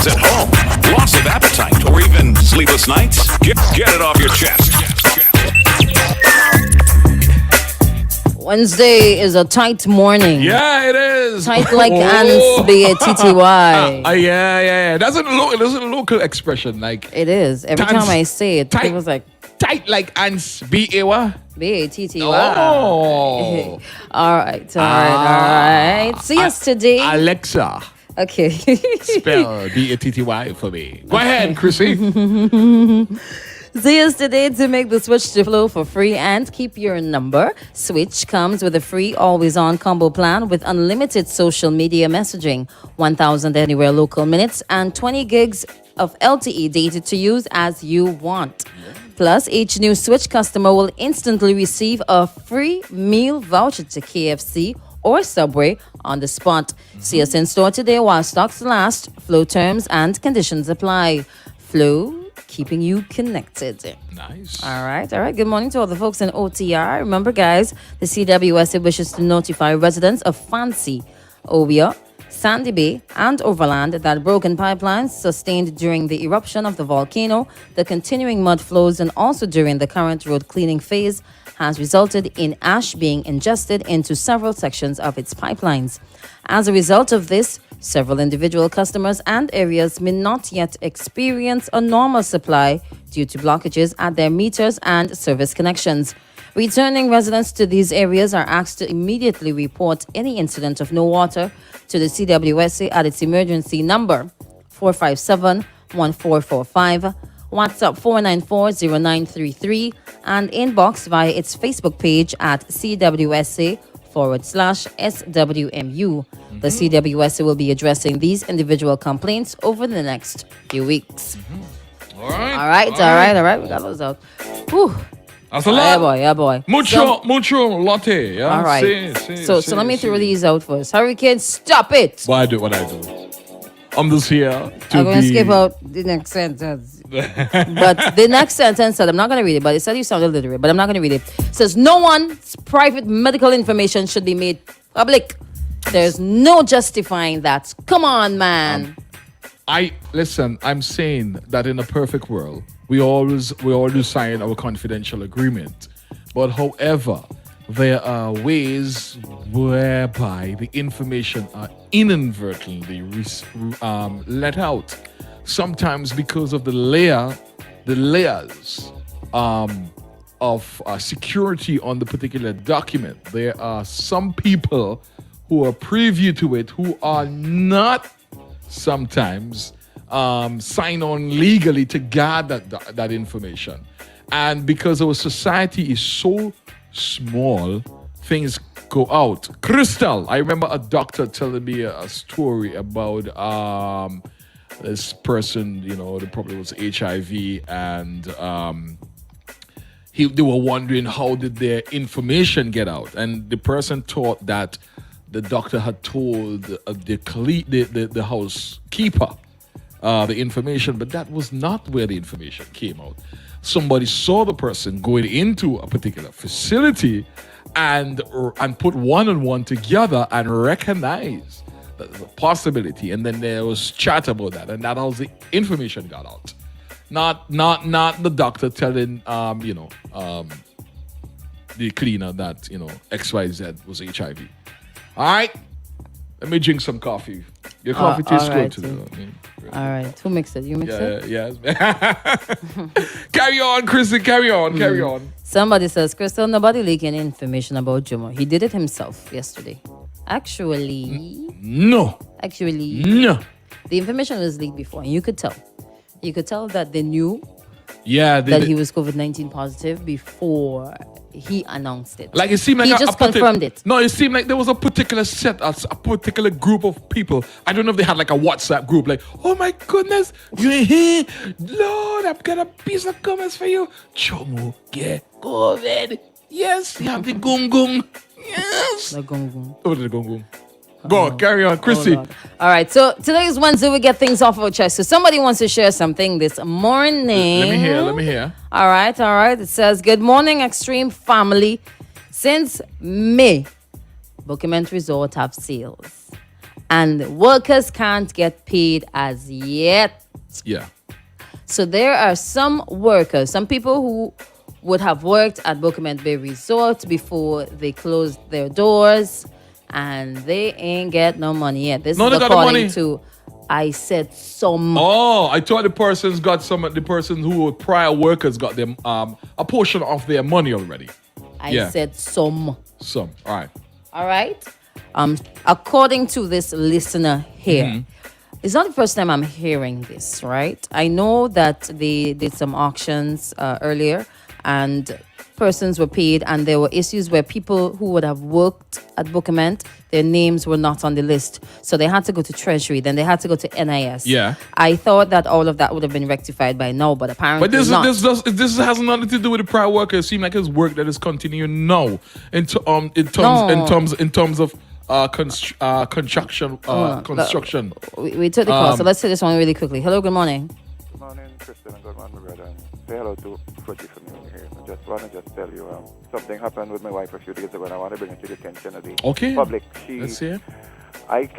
Pains at home, loss of appetite, or even sleepless nights? Get it off your chest. Wednesday is a tight morning. Yeah, it is. Tight like ants, B-A-T-T-Y. Yeah. That's a local expression. Like It is. Every Times- time I say it, tight. people's like, tight like ants. B-A-W. B-A-T-T-Y. Oh. All right. See us today. Alexa, Okay. spell B-A-T-T-Y for me. Go ahead, Chrissy. See us today to make the switch to Flow for free and keep your number. Switch comes with a free always-on combo plan with unlimited social media messaging, 1,000 anywhere local minutes, and 20 gigs of LTE data to use as you want. Plus, each new Switch customer will instantly receive a free meal voucher to KFC or Subway on the spot. See us in store today while stocks last. Flow terms and conditions apply. Flow, keeping you connected. Nice. All right. Good morning to all the folks in OTR. Remember, guys, the CWSA wishes to notify residents of Fancy, Obia, Sandy Bay, and Overland that broken pipelines sustained during the eruption of the volcano, the continuing mud flows, and also during the current road cleaning phase has resulted in ash being ingested into several sections of its pipelines. As a result of this, several individual customers and areas may not yet experience a normal supply due to blockages at their meters and service connections. Returning residents to these areas are asked to immediately report any incident of no water to the CWSA at its emergency number 457-1445, WhatsApp 494-0933, and inbox via its Facebook page at CWSA/SWMU. The CWSA will be addressing these individual complaints over the next few weeks. All right. All right. We got those out. Whew. That's a lot. Yeah, boy. Mucho latte. Yeah? All right. So let me throw these out first. Hurricane, stop it. What I do? I'm just here to I'm going to be... skip out the next sentence. But the next sentence said, I'm not going to read it, but it said you sound illiterate, but I'm not going to read it. It says, no one's private medical information should be made public. There's no justifying that. Come on, man. I'm saying that in a perfect world, we always sign our confidential agreement. But however, there are ways whereby the information are inadvertently let out. Sometimes because of the layers of security on the particular document. There are some people who are privy to it who are not sometimes sign on legally to guard that information. And because our society is so small, things go out. Crystal, I remember a doctor telling me a story about this person, the problem was HIV, and they were wondering how did their information get out. And the person thought that the doctor had told the housekeeper the information, but that was not where the information came out. Somebody saw the person going into a particular facility and put one and one together and recognize the possibility, and then there was chat about that, and that how the information got out. Not the doctor telling the cleaner that XYZ was HIV. All right, let me drink some coffee. Your coffee tastes good too. All right, who mixed it? You mixed it? Yes. Carry on, Kristen. Carry on. Somebody says, Crystal, nobody leaking information about Jomo. He did it himself yesterday. Actually, no. The information was leaked before, and you could tell. You could tell that they knew that he was COVID-19 positive before he announced it. Like it seemed like he just confirmed it. No, it seemed like there was a particular set, a particular group of people. I don't know if they had like a WhatsApp group. Like, oh my goodness, you in here? Lord, I've got a piece of comments for you. Chomo, get COVID. Yes, you have the gung gung. Yes. The gung gung. Oh, the gung gung. Go, carry on, Chrissy. All right, so today is Wednesday. We get things off our chest. So somebody wants to share something this morning. Let me hear. All right. It says, good morning, Extreme family. Since May, Buccament Resort have sales. and workers can't get paid as yet. Yeah. So there are some workers, some people who would have worked at Buccament Bay Resort before they closed their doors, and they ain't get no money yet. This No, is they got the according money. to, I said some. Oh, I thought the person who were prior workers got them a portion of their money already. I said some. Some. All right. All right. According to this listener here, it's not the first time I'm hearing this, right? I know that they did some auctions earlier, and persons were paid, and there were issues where people who would have worked at Buccament, their names were not on the list. So they had to go to Treasury, then they had to go to NIS. Yeah. I thought that all of that would have been rectified by now, but apparently But not. this has nothing to do with the prior worker. It seems like it's work that is continuing now in terms of construction. We took the call, so let's take this one really quickly. Hello, good morning. Good morning, Kristen, and good morning, my brother. And say hello to Footy from you here. I just want to tell you something happened with my wife a few days ago, and I want to bring it to the attention of the public. Let's see it.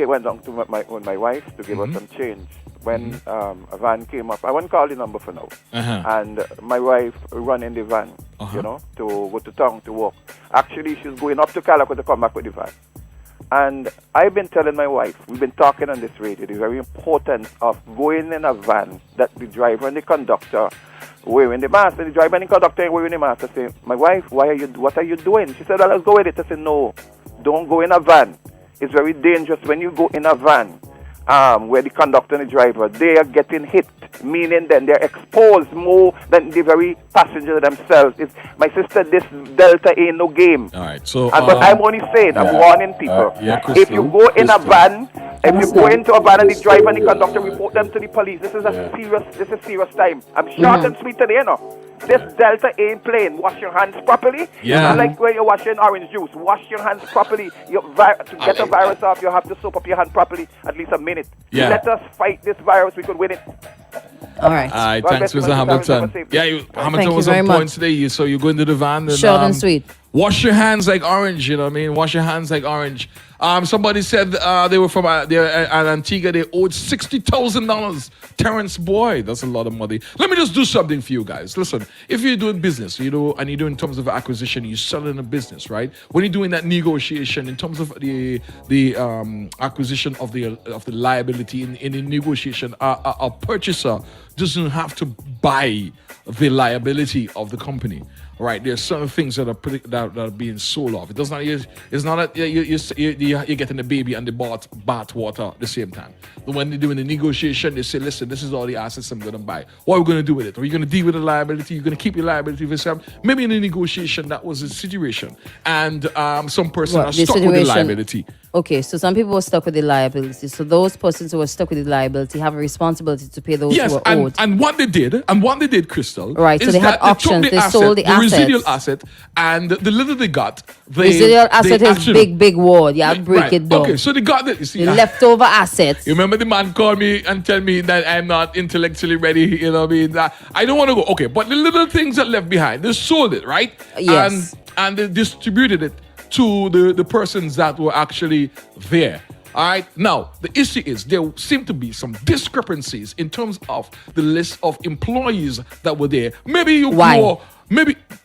Went down to with my wife to give her some change. When a van came up, I won't call the number for now. And my wife run in the van, to go to town to walk. Actually, she's going up to Calico to come back with the van. And I've been telling my wife, we've been talking on this radio, the very importance of going in a van that the driver and the conductor wearing the mask. And the driver and the conductor wearing the mask. I say, my wife, what are you doing? She said, well, let's go with it. I said, no, don't go in a van. It's very dangerous when you go in a van where the conductor and the driver, they are getting hit, meaning then they're exposed more than the very passenger themselves. My sister, this Delta ain't no game. All right, so but I'm only saying, I'm warning people. If you go in a van, if you go into a van and the driver and the conductor report them to the police, this is serious time. I'm short and sweet today, This Delta ain't playing. Wash your hands properly. Yeah. It's not like when you're washing orange juice. Wash your hands properly. To get the virus off, you have to soap up your hand properly at least a minute. Yeah. Let us fight this virus. We could win it. All right. All right, God thanks, bless Mr. you, Hamilton. Mr. Yeah, Thank Hamilton you was very on much. point today. So you go into the van and Short and sweet. Wash your hands like orange, you know what I mean? Wash your hands like orange. Somebody said they were from Antigua. They owed $60,000. Terrence Boyd, that's a lot of money. Let me just do something for you guys. Listen, if you're doing business, and you're doing in terms of acquisition, you're selling a business, right? When you're doing that negotiation in terms of the acquisition of the liability in the negotiation, a purchaser doesn't have to buy the liability of the company. Right, there's certain things that are being sold off. It does not. It's not that you're getting the baby and the bath water at the same time. When they're doing the negotiation, they say, "Listen, this is all the assets I'm going to buy. What are we going to do with it? Are you going to deal with the liability? You're going to keep your liability for yourself?" Maybe in the negotiation that was the situation, and some person are stuck with the liability. Okay, so some people were stuck with the liability. So those persons who were stuck with the liability have a responsibility to pay those who are owed. And what they did, Crystal, right? So is they had that auctions. They sold the residual asset, and the little they got, residual asset is big word. Yeah, break it down. Okay, so they got it. You see, the leftover assets. You remember the man called me and tell me that I'm not intellectually ready. You know what I mean? I don't want to go. Okay, but the little things that left behind, they sold it, right? Yes. And they distributed it to the persons that were actually there. All right. Now, the issue is there seem to be some discrepancies in terms of the list of employees that were there. Maybe you Why?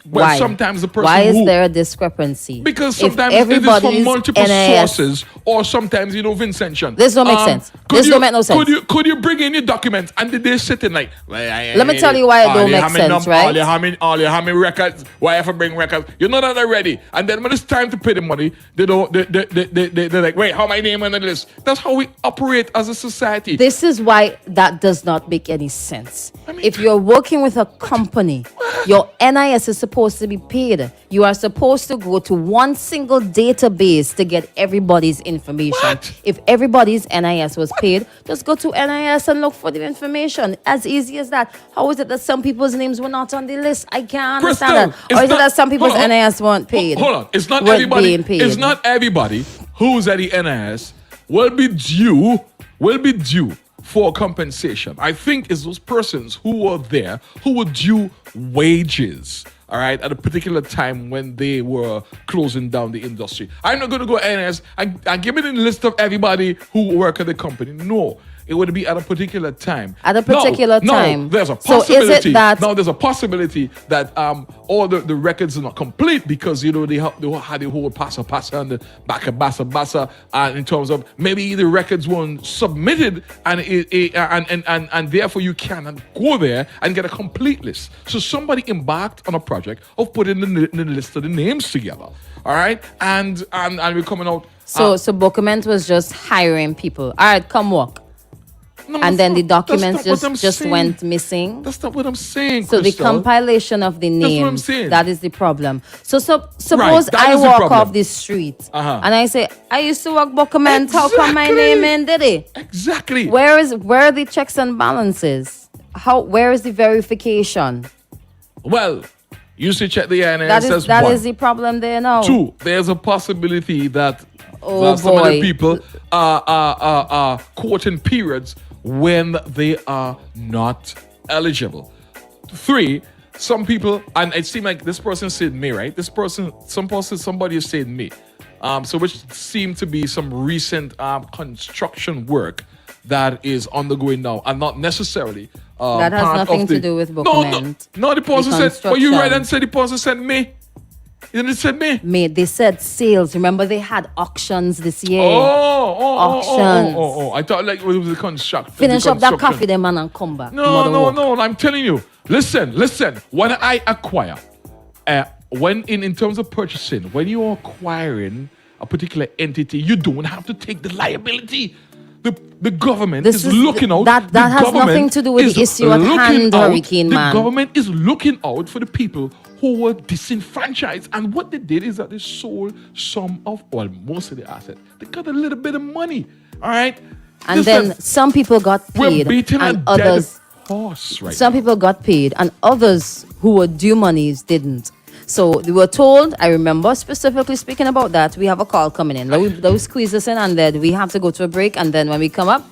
Why? Sometimes the person Why is there a discrepancy? Because sometimes it is from multiple sources, or sometimes, Vincentian. This don't make sense. This don't make no sense. Could you bring in your documents and did they sit in like? Let me tell you why it don't make sense, right? All you have me records. Why have to bring records? You know that already. And then when it's time to pay the money, they're like, wait, how my name on the list? That's how we operate as a society. This is why that does not make any sense. If you're working with a company, your NIS is supposed to be paid. You are supposed to go to one single database to get everybody's information. What? If everybody's NIS was paid, just go to NIS and look for the information. As easy as that. How is it that some people's names were not on the list? I can't understand that. Or is it that some people's NIS weren't paid? Hold on. It's not weren't everybody. being paid. It's not everybody who's at the NIS will be due for compensation. I think it's those persons who were there who were due wages. all right, at a particular time when they were closing down the industry. I'm not going to go and give me the list of everybody who work at the company. No. It would be at a particular time. At a particular time. No, there's a So possibility. is it that... Now, there's a possibility that all the records are not complete because, you know, they had the whole passa and the bassa, and in terms of maybe the records weren't submitted and therefore you cannot go there and get a complete list. So somebody embarked on a project of putting the list of the names together. All right? And we're coming out. So Buccament was just hiring people. All right, come work. No, and then the documents just saying. went missing. That's not what I'm saying. So Crystal. the compilation of the That's what I'm names, saying. that is the problem. So suppose Right, I is the walk problem. off the street and I say, I used to work Buccament. How come my Exactly. name in? Did it? Exactly. Where are the checks and balances? Where is the verification? Well, you should check the INS That one. is the problem there now. 2, there's a possibility that Oh, some of the boy. people are caught in periods when they are not eligible. 3, some people, and it seemed like this person said me, right? Somebody is saying me. So which seemed to be some recent construction work that is undergoing now, and not necessarily That has part nothing of to do with No, Buccament. no, the person said, but you construction. read and said the person said me. You didn't say me. Mate, they said sales. Remember they had auctions this year. Auctions. Auctions. I thought like it was the construction. Finish up that coffee, them man, and come back. No, Mother walk. I'm telling you. Listen. When I acquire, in terms of purchasing, when you are acquiring a particular entity, you don't have to take the liability. The government is looking out. That the has government nothing to do with the is issue at looking hand, out- Hurricane the Man. The government is looking out for the people who were disenfranchised. And what they did is that they sold most of the assets. They got a little bit of money. All right? And Listen, then some people got we're paid beating and a dead others horse right some people got paid and others who were due monies didn't. So they were told, I remember specifically speaking about that, we have a call coming in. Let we squeeze this in and then we have to go to a break, and then when we come up,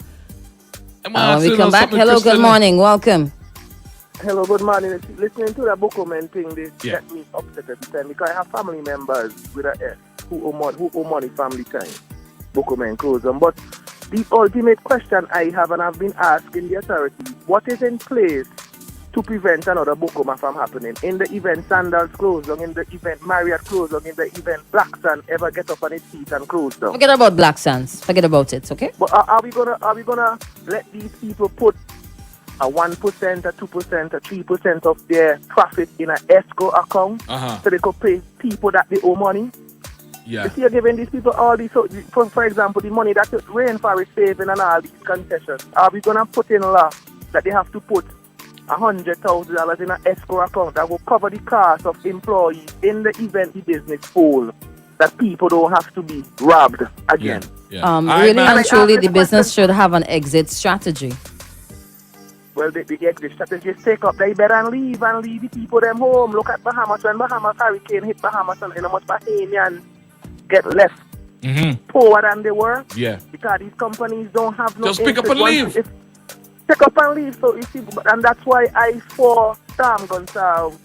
when we come back, hello, good morning, welcome. Hello, good morning. Listening to the Buccament thing, they Yeah. get me upset every time because I have family members with a S who owe money family time. Buccament closed them. But the ultimate question I have, and I've been asking the authorities, what is in place to prevent another Buccament from happening? In the event Sandals closed down, in the event Marriott closed down, in the event Black Sun ever get up on its feet and close down. Forget about Black Sands. Forget about it, okay? But are we gonna let these people put a 1%, a 2%, a 3% of their profit in an escrow account so they could pay people that they owe money? Yeah. You see, you're giving these people all these, for example, the money that Rainforest saving and all these concessions. Are we gonna put in law that they have to put $100,000 in an escrow account that will cover the cost of employees in the event the business falls, that people don't have to be robbed again? Yeah. Really and truly, the this business question- should have an exit strategy. Well, the exit strategists take up their bed and leave the people them home. Look at Bahamas. When Bahamas hurricane hit Bahamas, and how much Bahamians get left poorer than they were. Yeah. Because these companies don't have no Just pick up interest. and leave. Pick up and leave. So you see, and that's why I for Sam Gonsalves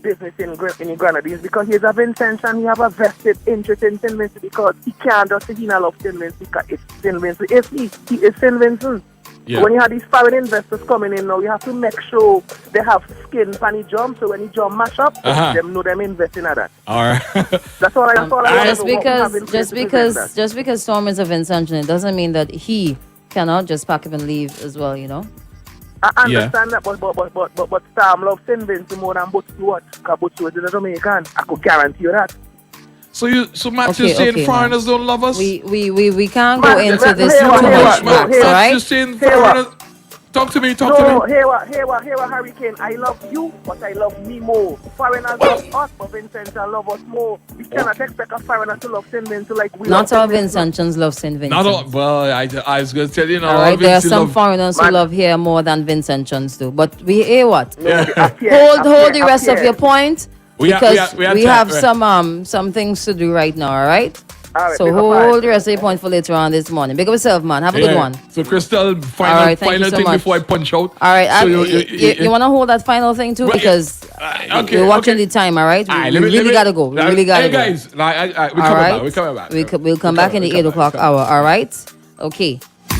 business in Grenadines, because he's a Vincent and he have a vested interest in St. Vincent, because he can't just say he not love St. Vincent because it's St. Vincent. If he is St. Vincent. Yeah. When you have these foreign investors coming in now, you have to make sure they have skin on the jump, so when the jump mash up, them know them investing at that. All right. That's all I want Just to know, what we have in place to prevent that. just because Storm is a Vincent, it doesn't mean that he cannot just pack up and leave as well, you know? I understand that, but Storm loves St. Vincent more than Butch Stewart, because Butch Stewart is a Jamaican. I could guarantee you that. So Matt, you're saying foreigners don't love us? We can't go Man, into this hey, too what, much, hey, Max, what, all right? You're saying Hey, foreigners... Talk to me. No, here what, Hurricane. I love you, but I love me more. Foreigners love us, but Vincent love us more. We cannot expect a foreigner to love St. Vincent like we Not love all St. Vincent. Vincentians love St. Vincent. Not all, well, I was going to tell you, all right, there are some foreigners who love here more than Vincentians do. But we hear what? Hold the rest of your point, because we have some things to do right now, all right? All right, So hold the rest of your point for later on this morning. Big up yourself, man. Have a good one. So, Crystal, All right, thank you final so thing much. before I punch out. All right, So you want to hold that final thing too? Well, Because Okay, We're watching the time, all right? We really got to go. We really got to go. Hey, guys, we're all coming right? back. We're coming back. We'll come back in the 8 o'clock hour, all right? Okay.